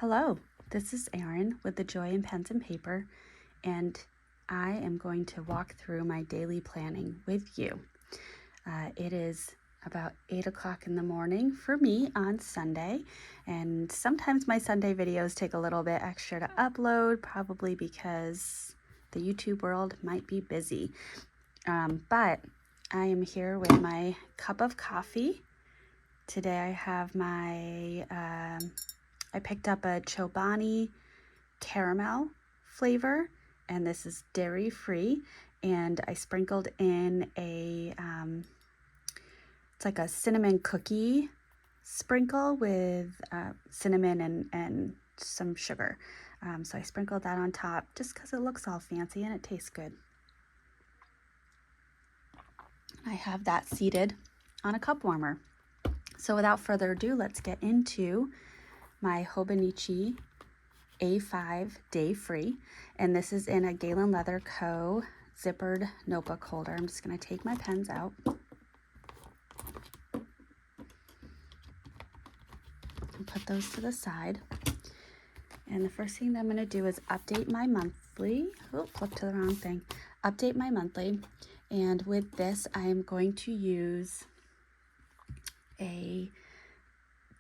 Hello, this is Erin with the Joy in Pens and Paper, and I am going to walk through my daily planning with you. It is about 8 o'clock in the morning for me on Sunday, and sometimes my Sunday videos take a little bit extra to upload, probably because the YouTube world might be busy. But I am here with my cup of coffee. Today I have my I picked up a Chobani caramel flavor, and this is dairy free, and I sprinkled in a it's like a cinnamon cookie sprinkle with cinnamon and some sugar. So I sprinkled that on top just because it looks all fancy and it tastes good. I have that seated on a cup warmer. So without further ado, let's get into my Hobonichi A5 Day Free, and this is in a Galen Leather Co. zippered notebook holder. I'm just going to take my pens out and put those to the side. And the first thing that I'm going to do is update my monthly. Oh, flip to the wrong thing. Update my monthly, and with this I am going to use a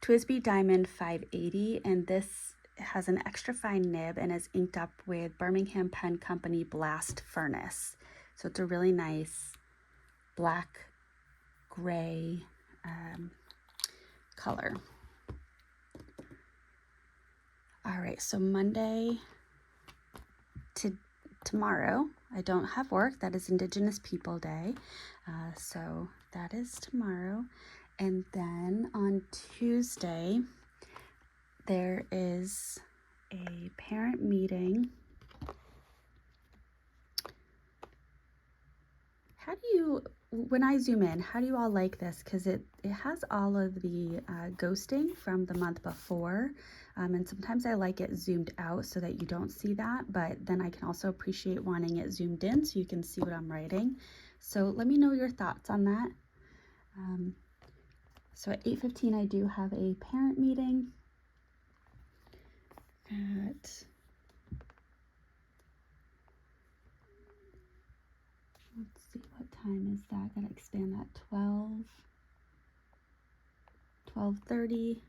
TWSBI Diamond 580, and this has an extra fine nib and is inked up with Birmingham Pen Company Blast Furnace. So it's a really nice black gray color. All right, so Monday to tomorrow, I don't have work. That is Indigenous People Day. So that is tomorrow. And then on Tuesday, there is a parent meeting. How do you, when I zoom in, how do you all like this? Because it has all of the ghosting from the month before. And sometimes I like it zoomed out so that you don't see that, but then I can also appreciate wanting it zoomed in so you can see what I'm writing. So let me know your thoughts on that. So at 8:15, I do have a parent meeting. Let's see, what time is that? Gotta expand that. 12:30.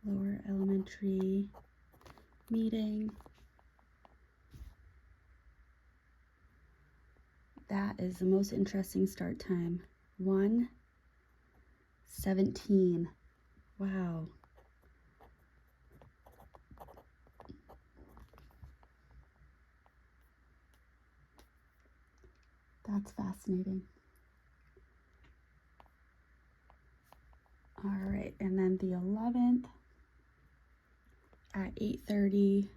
Lower elementary meeting. That is the most interesting start time. 1:17. Wow. That's fascinating. All right, and then the 11th at 8:30.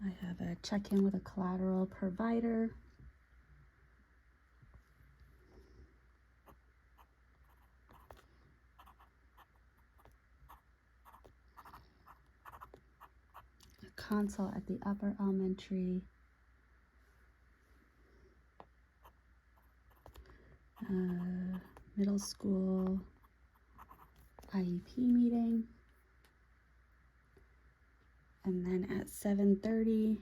I have a check-in with a collateral provider. A consult at the upper elementary. Middle school IEP meeting. And then at 7:30,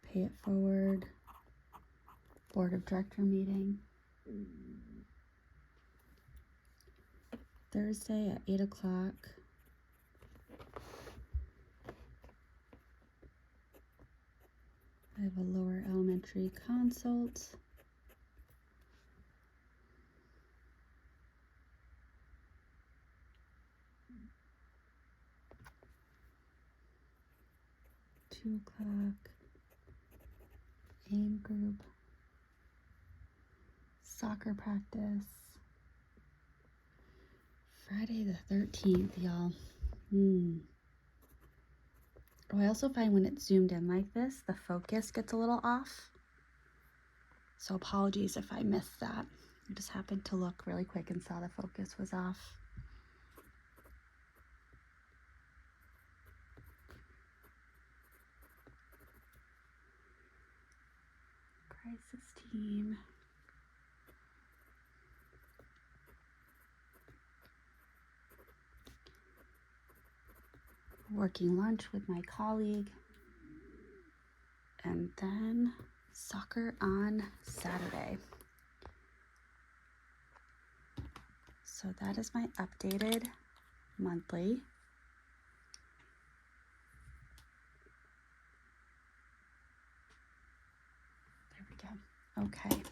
Pay It Forward Board of Director meeting. Thursday at 8 o'clock, I have a lower elementary consult. Two o'clock, AIM group, soccer practice. Friday the 13th, y'all. Oh, I also find when it's zoomed in like this, the focus gets a little off. So apologies if I missed that. I just happened to look really quick and saw the focus was off. crisis team. Working lunch with my colleague. And then soccer on Saturday. So that is my updated monthly. There we go. Okay.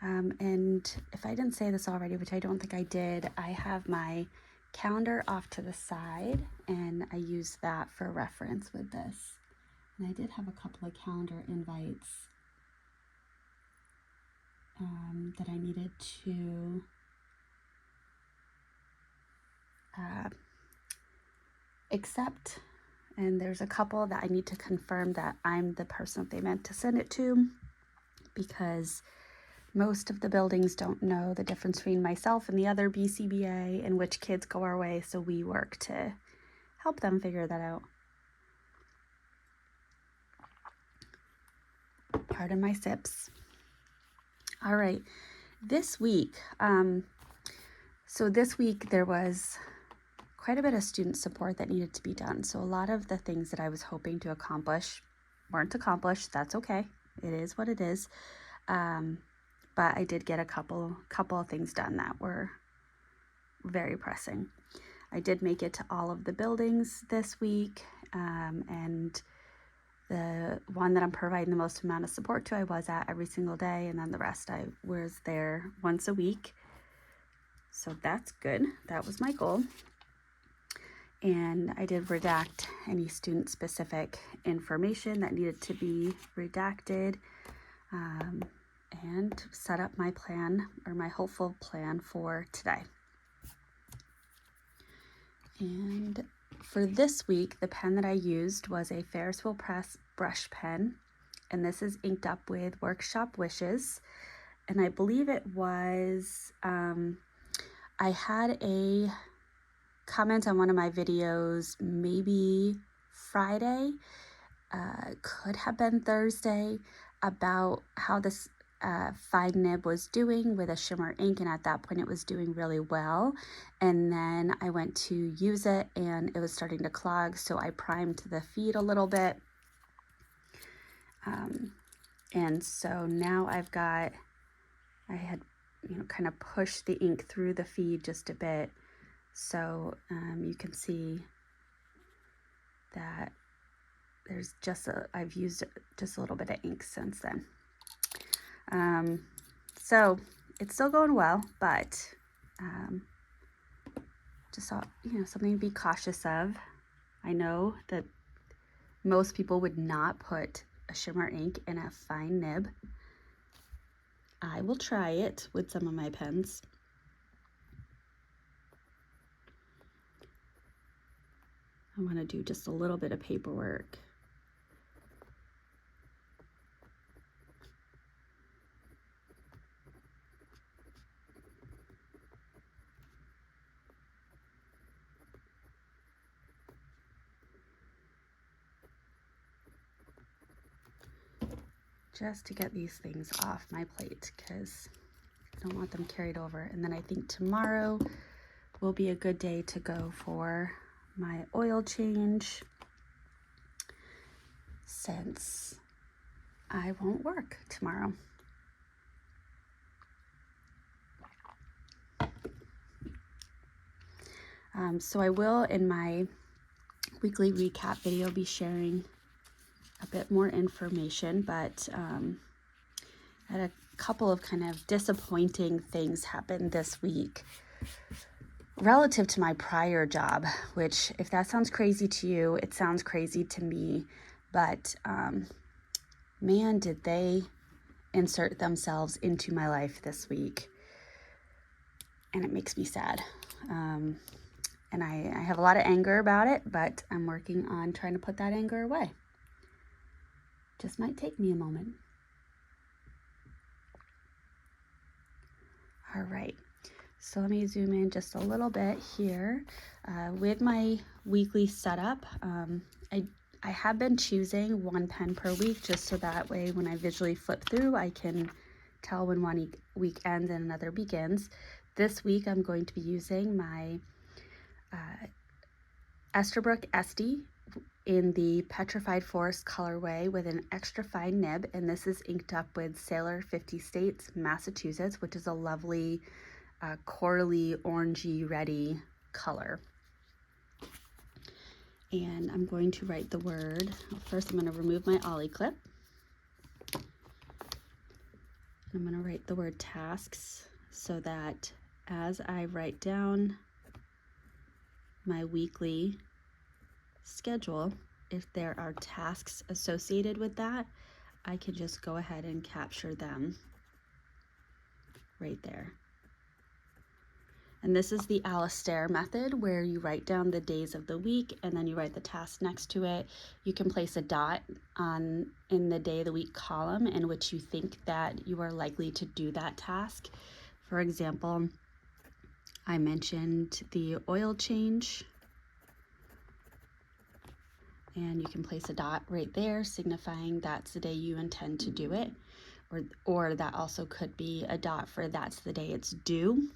And if I didn't say this already, which I don't think I did, I have my calendar off to the side, and I use that for reference with this. And I did have a couple of calendar invites that I needed to accept, and there's a couple that I need to confirm that I'm the person that they meant to send it to, because most of the buildings don't know the difference between myself and the other BCBA and which kids go our way, so we work to help them figure that out. Pardon my sips. All right, this week, so this week there was quite a bit of student support that needed to be done. So a lot of the things that I was hoping to accomplish weren't accomplished. That's okay. It is what it is. But I did get a couple of things done that were very pressing. I did make it to all of the buildings this week, and the one that I'm providing the most amount of support to, I was at every single day, and then the rest I was there once a week. So that's good. That was my goal. And I did redact any student-specific information that needed to be redacted, and set up my plan, or my hopeful plan, for today. And for this week, the pen that I used was a Ferris Wheel Press brush pen, and this is inked up with Workshop Wishes. And I believe it was, I had a comment on one of my videos, maybe Friday, could have been Thursday, about how this fine nib was doing with a shimmer ink, and at that point it was doing really well. And then I went to use it and it was starting to clog, so I primed the feed a little bit. And so now I had kind of pushed the ink through the feed just a bit. So you can see that there's I've used just a little bit of ink since then. So it's still going well, but just something to be cautious of. I know that most people would not put a shimmer ink in a fine nib. I will try it with some of my pens. I want to do just a little bit of paperwork. Just to get these things off my plate, because I don't want them carried over. And then I think tomorrow will be a good day to go for my oil change, since I won't work tomorrow. So I will, in my weekly recap video, be sharing a bit more information, but I had a couple of kind of disappointing things happen this week relative to my prior job, which, if that sounds crazy to you, it sounds crazy to me. But man, did they insert themselves into my life this week, and it makes me sad. And I have a lot of anger about it, but I'm working on trying to put that anger away. Just might take me a moment. All right, so let me zoom in just a little bit here. With my weekly setup, I have been choosing one pen per week just so that way when I visually flip through, I can tell when one week ends and another begins. This week I'm going to be using my Esterbrook Esty in the Petrified Forest colorway with an extra fine nib, and this is inked up with Sailor 50 States, Massachusetts, which is a lovely corally, orangey, reddy color. And I'm going to write the word. First, I'm going to remove my ollie clip. I'm going to write the word tasks so that as I write down my weekly schedule, if there are tasks associated with that, I can just go ahead and capture them right there. And this is the Alistair method, where you write down the days of the week and then you write the task next to it. You can place a dot in the day of the week column in which you think that you are likely to do that task. For example, I mentioned the oil change, and you can place a dot right there signifying that's the day you intend to do it, or that also could be a dot for that's the day it's due.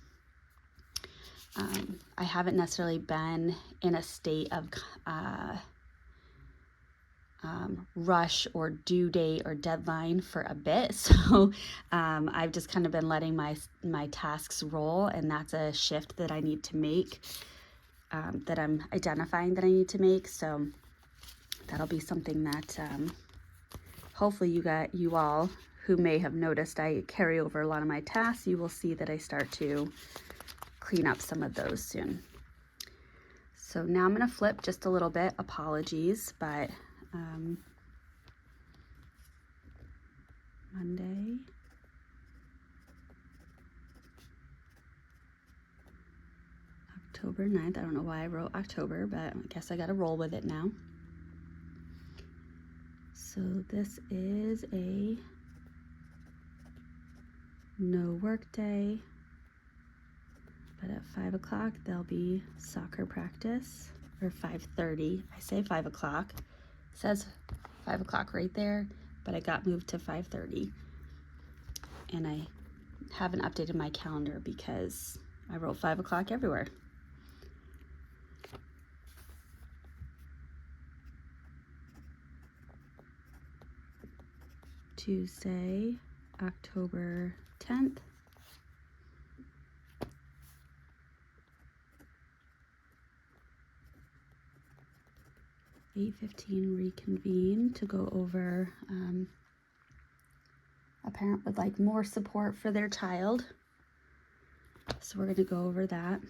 I haven't necessarily been in a state of rush or due date or deadline for a bit, so I've just kind of been letting my tasks roll, and that's a shift that I need to make, that I'm identifying that I need to make. So that'll be something that hopefully you all who may have noticed I carry over a lot of my tasks, you will see that I start to clean up some of those soon. So now I'm going to flip just a little bit. Apologies, but Monday, October 9th. I don't know why I wrote October, but I guess I got to roll with it now. So this is a no work day, but at 5 o'clock there'll be soccer practice, or 5:30. I say 5 o'clock. It says 5 o'clock right there, but I got moved to 5:30. And I haven't updated my calendar because I wrote 5 o'clock everywhere. Tuesday, October 10th. 8:15 reconvene to go over a parent would like more support for their child. So we're going to go over that.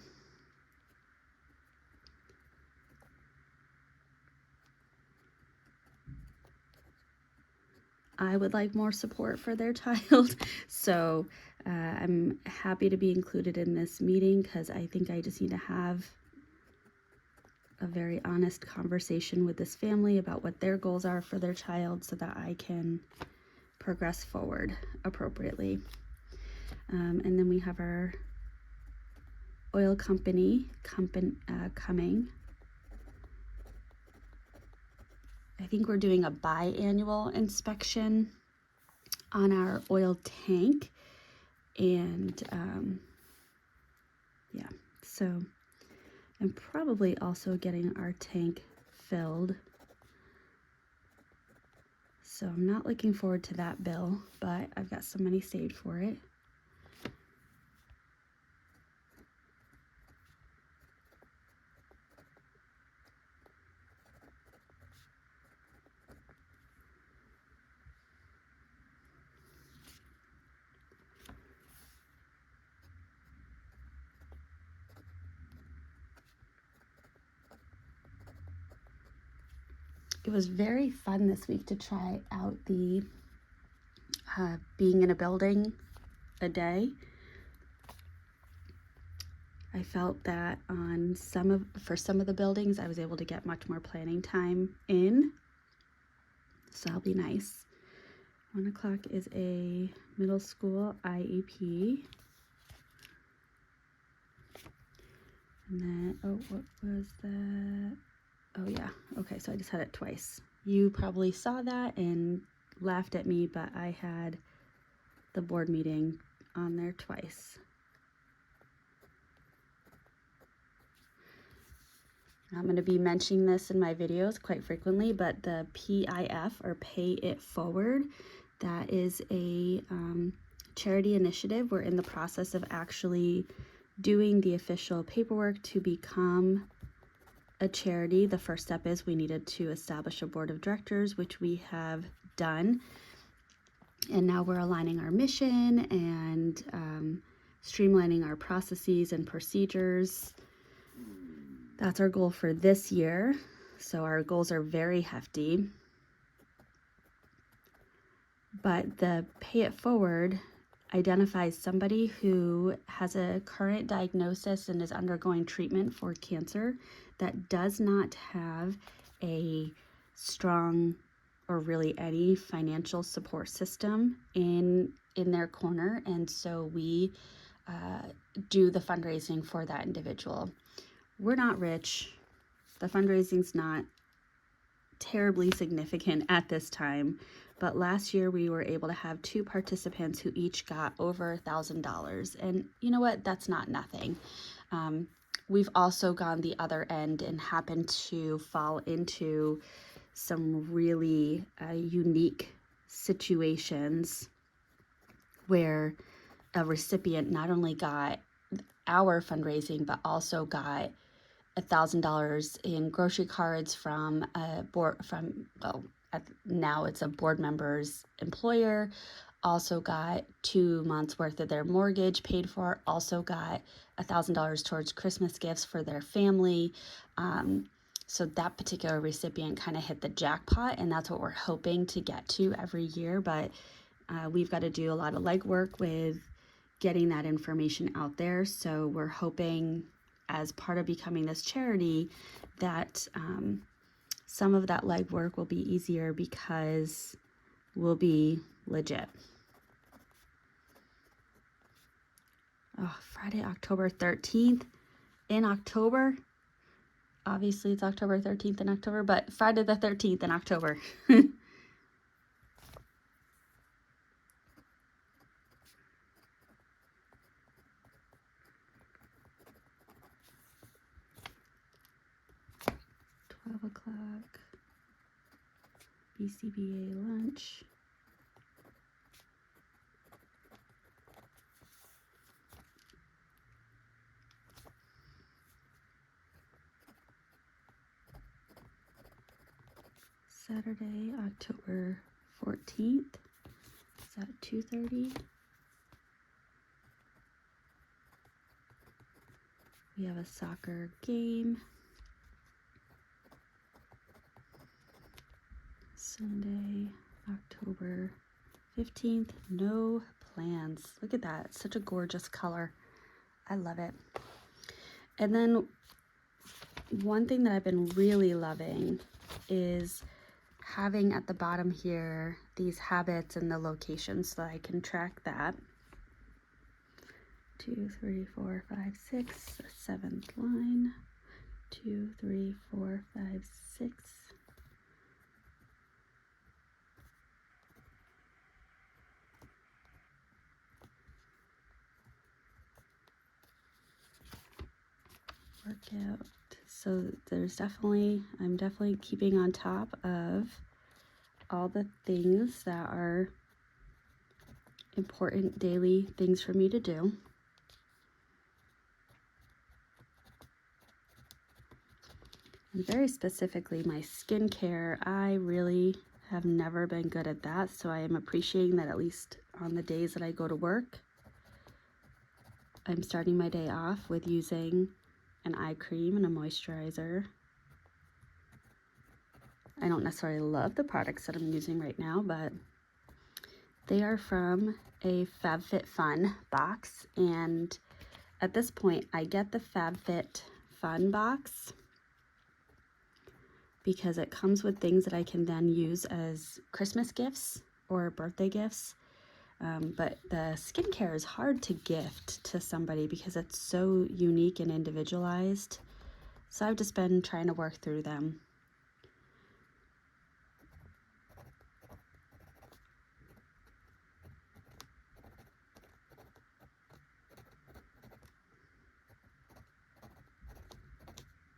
I would like more support for their child. So I'm happy to be included in this meeting because I think I just need to have a very honest conversation with this family about what their goals are for their child so that I can progress forward appropriately. And then we have our oil company coming. I think we're doing a biannual inspection on our oil tank, and yeah, so I'm probably also getting our tank filled. So I'm not looking forward to that bill, but I've got some money saved for it. It was very fun this week to try out the being in a building a day. I felt that on for some of the buildings I was able to get much more planning time in, so that'll be nice. 1 o'clock is a middle school IEP. And then, oh, what was that? Oh yeah, Okay, so I just had it twice. You probably saw that and laughed at me, but I had the board meeting on there twice. I'm going to be mentioning this in my videos quite frequently, but the PIF, or Pay It Forward, that is a charity initiative. We're in the process of actually doing the official paperwork to become a charity. The first step is we needed to establish a board of directors, which we have done. And now we're aligning our mission and streamlining our processes and procedures. That's our goal for this year. So our goals are very hefty. But the Pay It Forward identifies somebody who has a current diagnosis and is undergoing treatment for cancer that does not have a strong or really any financial support system in their corner. And so we do the fundraising for that individual. We're not rich. The fundraising's not terribly significant at this time, but last year we were able to have 2 participants who each got over $1,000. And you know what? That's not nothing. We've also gone the other end and happened to fall into some really unique situations where a recipient not only got our fundraising, but also got $1,000 in grocery cards from a board, now it's a board member's employer, also got 2 months worth of their mortgage paid for, also got $1,000 towards Christmas gifts for their family. So that particular recipient kind of hit the jackpot, and that's what we're hoping to get to every year. But we've got to do a lot of legwork with getting that information out there. So we're hoping, as part of becoming this charity, that some of that legwork will be easier because we'll be legit. Oh, Friday, October 13th. In October, obviously it's October 13th in October, but Friday the 13th in October. 12 o'clock, BCBA lunch. Saturday, October 14th. Is that 2:30? We have a soccer game. Sunday, October 15th, no plans. Look at that, it's such a gorgeous color. I love it. And then one thing that I've been really loving is having at the bottom here these habits and the locations so that I can track that. 2, 3, 4, 5, 6, 7th line. 2, 3, 4, 5, 6. Workout. So I'm definitely keeping on top of all the things that are important daily things for me to do. And very specifically, my skincare, I really have never been good at that, so I am appreciating that at least on the days that I go to work, I'm starting my day off with using an eye cream and a moisturizer. I don't necessarily love the products that I'm using right now, but they are from a FabFitFun box, and at this point I get the FabFitFun box because it comes with things that I can then use as Christmas gifts or birthday gifts. But the skincare is hard to gift to somebody because it's so unique and individualized. So I've just been trying to work through them.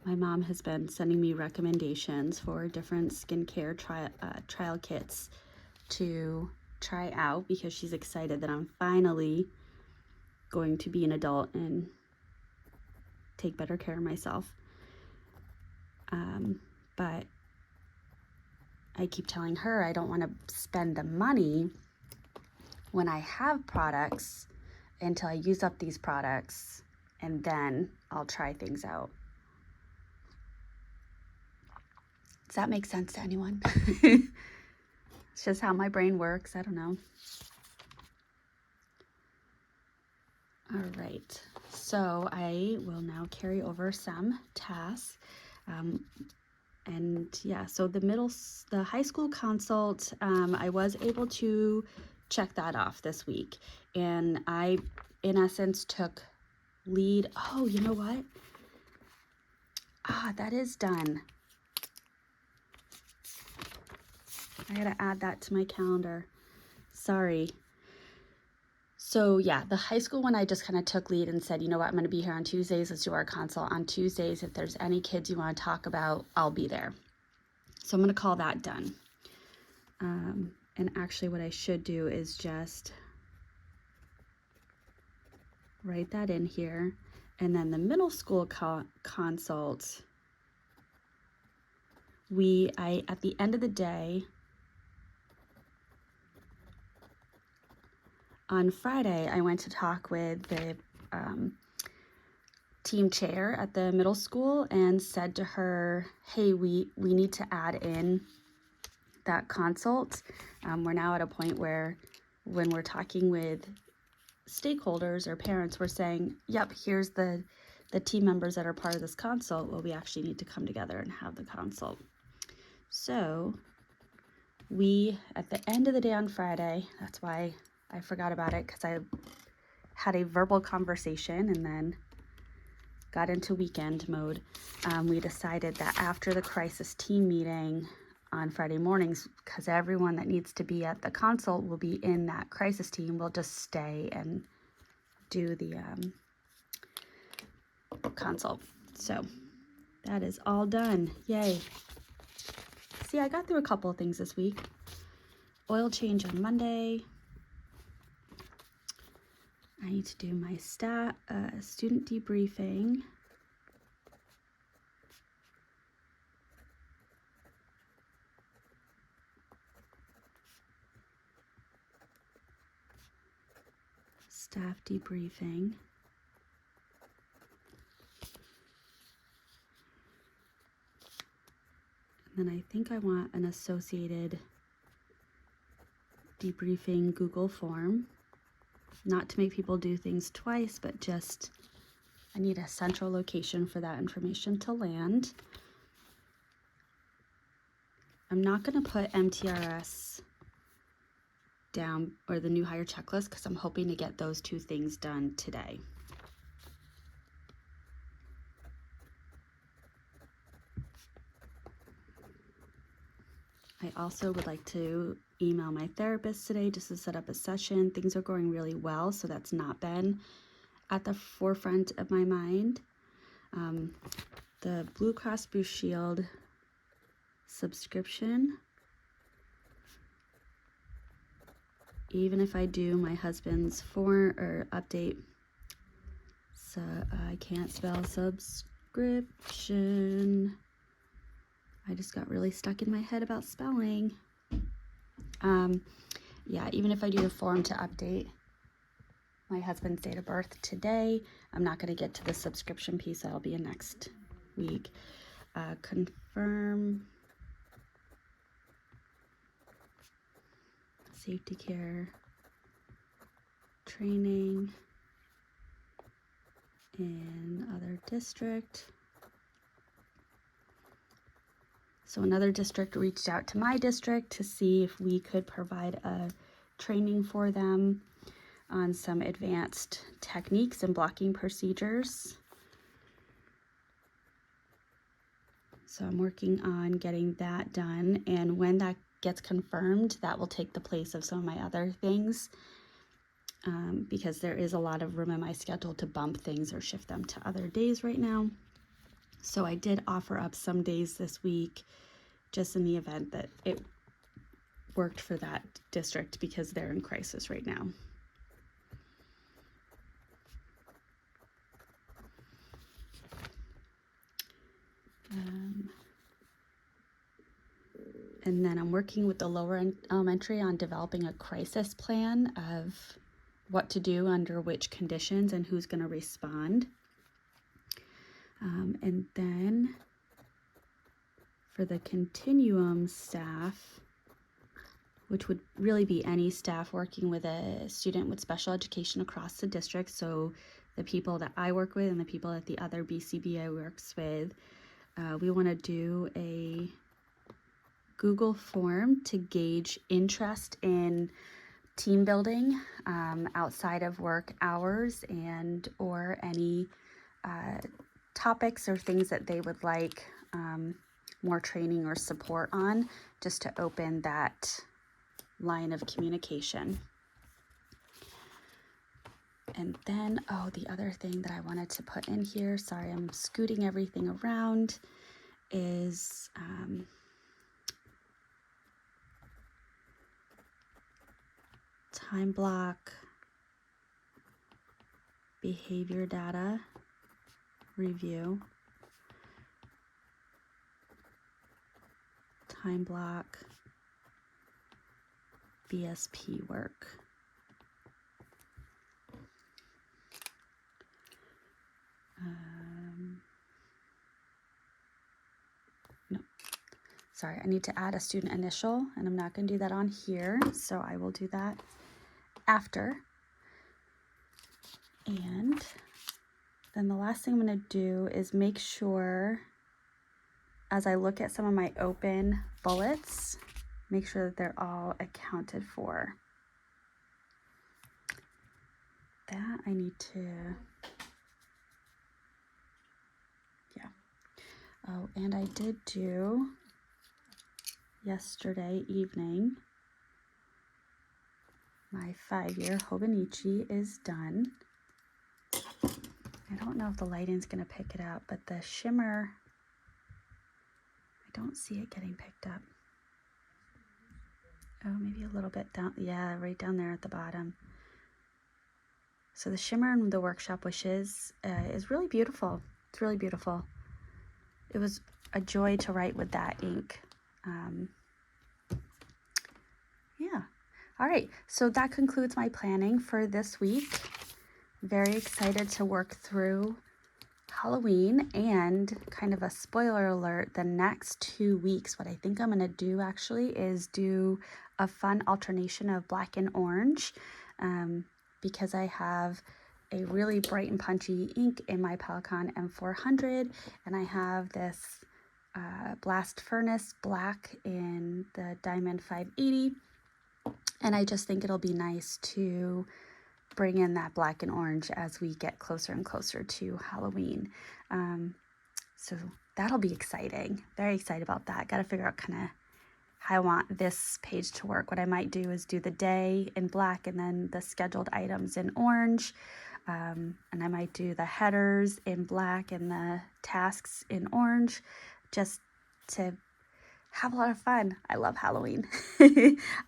my mom has been sending me recommendations for different skincare trial kits to try out because she's excited that I'm finally going to be an adult and take better care of myself. But I keep telling her I don't want to spend the money when I have products until I use up these products, and then I'll try things out. Does that make sense to anyone? It's just how my brain works. I don't know. All right. So I will now carry over some tasks. And yeah, so the high school consult, I was able to check that off this week. And I, in essence, took lead. Oh, you know what? That is done. I gotta add that to my calendar. Sorry. So yeah, the high school one, I just kind of took lead and said, you know what, I'm gonna be here on Tuesdays. Let's do our consult on Tuesdays. If there's any kids you want to talk about, I'll be there. So I'm gonna call that done. And actually what I should do is just write that in here. And then the middle school consult, at the end of the day, on Friday, I went to talk with the team chair at the middle school and said to her, hey, we need to add in that consult. We're now at a point where when we're talking with stakeholders or parents, we're saying, yep, here's the team members that are part of this consult. Well, we actually need to come together and have the consult. So we, at the end of the day on Friday, that's why I forgot about it, because I had a verbal conversation and then got into weekend mode. We decided that after the crisis team meeting on Friday mornings, because everyone that needs to be at the consult will be in that crisis team, we'll just stay and do the consult. So that is all done. Yay. See, I got through a couple of things this week. Oil change on Monday. I need to do my student debriefing. Staff debriefing. And then I think I want an associated debriefing Google form. Not to make people do things twice, but just I need a central location for that information to land. I'm not going to put MTRS down or the new hire checklist because I'm hoping to get those two things done today. I also would like to email my therapist today just to set up a session. Things are going really well, so that's not been at the forefront of my mind. The Blue Cross Blue Shield subscription, even if I do my husband's form or update, so I can't spell subscription. I just got really stuck in my head about spelling. Yeah, even if I do the form to update my husband's date of birth today, I'm not going to get to the subscription piece. That'll be in next week. Confirm safety care training in other district. So another district reached out to my district to see if we could provide a training for them on some advanced techniques and blocking procedures. So I'm working on getting that done, and when that gets confirmed, that will take the place of some of my other things, because there is a lot of room in my schedule to bump things or shift them to other days right now. So I did offer up some days this week just in the event that it worked for that district because they're in crisis right now. And then I'm working with the lower elementary on developing a crisis plan of what to do under which conditions and who's going to respond. And then for the continuum staff, which would really be any staff working with a student with special education across the district, so the people that I work with and the people that the other BCBA works with, we want to do a Google form to gauge interest in team building outside of work hours and or any topics or things that they would like more training or support on, just to open that line of communication. And then, oh, the other thing that I wanted to put in here, sorry, I'm scooting everything around, is time block, behavior data review, time block, BSP work. No, sorry, I need to add a student initial, and I'm not going to do that on here, so I will do that after. And then the last thing I'm going to do is make sure, as I look at some of my open bullets, make sure that they're all accounted for. That I need to, yeah. Oh, and I did do yesterday evening, my 5-year Hobonichi is done. I don't know if the lighting's going to pick it up, but the shimmer, I don't see it getting picked up. Oh, maybe a little bit down. Yeah, right down there at the bottom. So the shimmer in the Workshop Wishes is really beautiful. It's really beautiful. It was a joy to write with that ink. Yeah. All right. So that concludes my planning for this week. Very excited to work through Halloween, and kind of a spoiler alert, the next 2 weeks, what I think I'm going to do actually is do a fun alternation of black and orange, because I have a really bright and punchy ink in my Pelikon M400, and I have this Blast Furnace black in the Diamond 580, and I just think it'll be nice to bring in that black and orange as we get closer and closer to Halloween. So that'll be exciting. Very excited about that. Got to figure out kind of how I want this page to work. What I might do is do the day in black and then the scheduled items in orange. And I might do the headers in black and the tasks in orange, just to have a lot of fun. I love Halloween.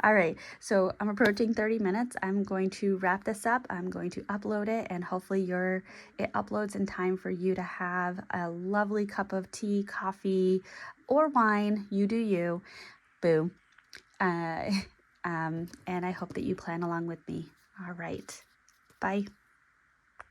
All right, so I'm approaching 30 minutes. I'm going to wrap this up. I'm going to upload it, and hopefully it uploads in time for you to have a lovely cup of tea, coffee, or wine. You do you. Boo. And I hope that you plan along with me. All right. Bye.